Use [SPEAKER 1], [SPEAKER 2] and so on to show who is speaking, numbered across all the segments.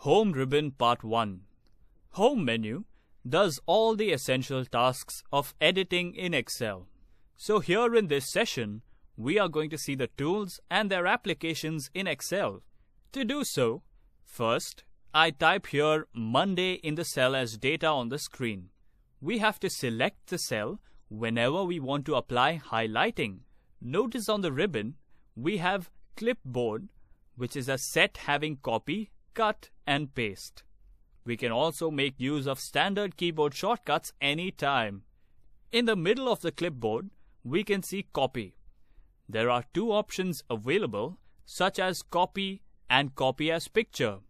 [SPEAKER 1] Home Ribbon Part 1. Home menu does all the essential tasks of editing in Excel. So here in this session, we are going to see the tools and their applications in Excel. To do so, first, I type here Monday in the cell as data on the screen. We have to select the cell whenever we want to apply highlighting. Notice on the ribbon, we have Clipboard, which is a set having copy, cut and paste. We can also make use of standard keyboard shortcuts anytime. In the middle of the clipboard, we can see copy. There are two options available, such as copy and copy as picture.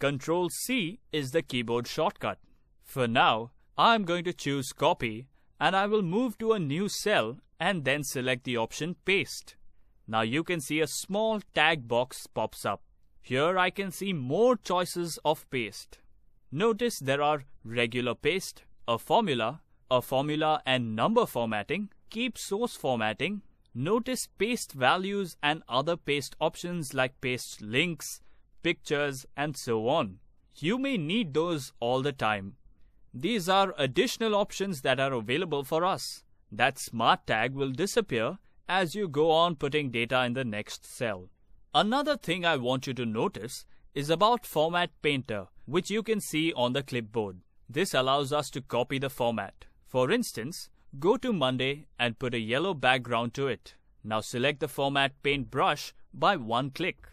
[SPEAKER 1] Ctrl+C is the keyboard shortcut. For now, I'm going to choose copy and I will move to a new cell and then select the option paste. Now you can see a small tag box pops up. Here I can see more choices of paste. Notice there are regular paste, a formula and number formatting, keep source formatting. Notice paste values and other paste options like paste links, pictures and so on. You may need those all the time. These are additional options that are available for us. That smart tag will disappear as you go on putting data in the next cell. Another thing I want you to notice is about Format Painter, which you can see on the clipboard. This allows us to copy the format. For instance, go to Monday and put a yellow background to it. Now select the Format Paint brush by one click.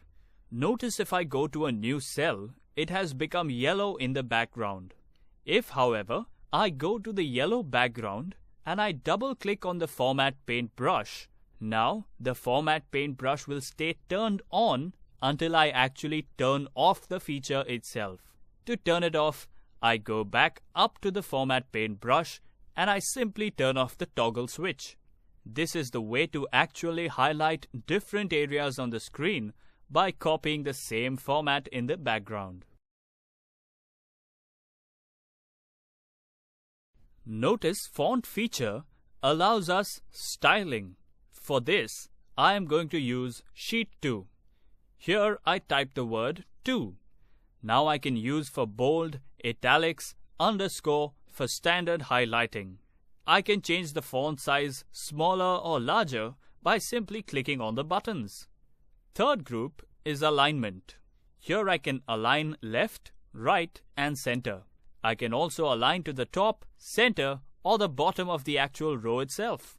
[SPEAKER 1] Notice if I go to a new cell, it has become yellow in the background. If, however, I go to the yellow background and I double-click on the Format Paint brush, now the Format Paint brush will stay turned on until I actually turn off the feature itself. To turn it off, I go back up to the Format Paint brush and I simply turn off the toggle switch. This is the way to actually highlight different areas on the screen by copying the same format in the background. Notice Font feature allows us styling. For this, I am going to use Sheet 2. Here I type the word 2. Now I can use for bold, italics, underscore for standard highlighting. I can change the font size smaller or larger by simply clicking on the buttons. Third group is alignment. Here I can align left, right and center. I can also align to the top, center or the bottom of the actual row itself.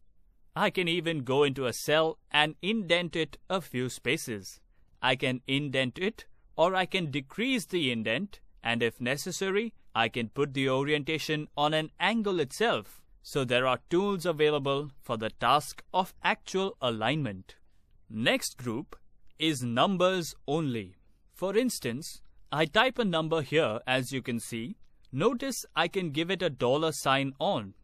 [SPEAKER 1] I can even go into a cell and indent it a few spaces. I can indent it or I can decrease the indent, and if necessary, I can put the orientation on an angle itself. So there are tools available for the task of actual alignment. Next group is numbers only. For instance, I type a number here as you can see. Notice I can give it a $sign on.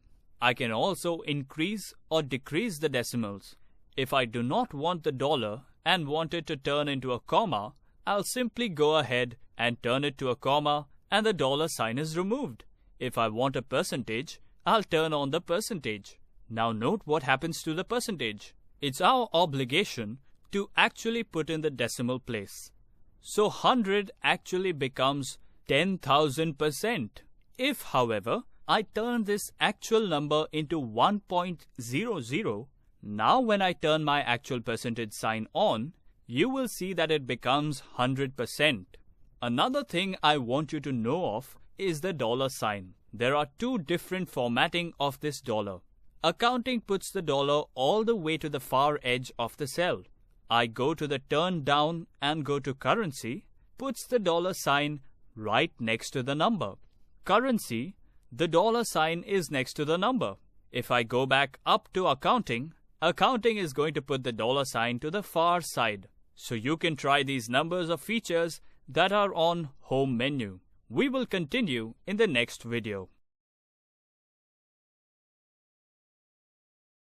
[SPEAKER 1] I can also increase or decrease the decimals. If I do not want the dollar and want it to turn into a comma, I'll simply go ahead and turn it to a comma and the $sign is removed. If I want a percentage, I'll turn on the percentage. Now note what happens to the percentage. It's our obligation to actually put in the decimal place. So 100 actually becomes 10,000%. If, however, I turn this actual number into 1.00, now when I turn my actual percentage sign on, you will see that it becomes 100%. Another thing I want you to know of is the $sign. There are two different formatting of this dollar. Accounting puts the dollar all the way to the far edge of the cell. I go to the turn down and go to currency, puts the $sign right next to the number. Currency, the $sign is next to the number. If I go back up to accounting, accounting is going to put the $sign to the far side. So you can try these numbers of features that are on Home menu. We will continue in the next video.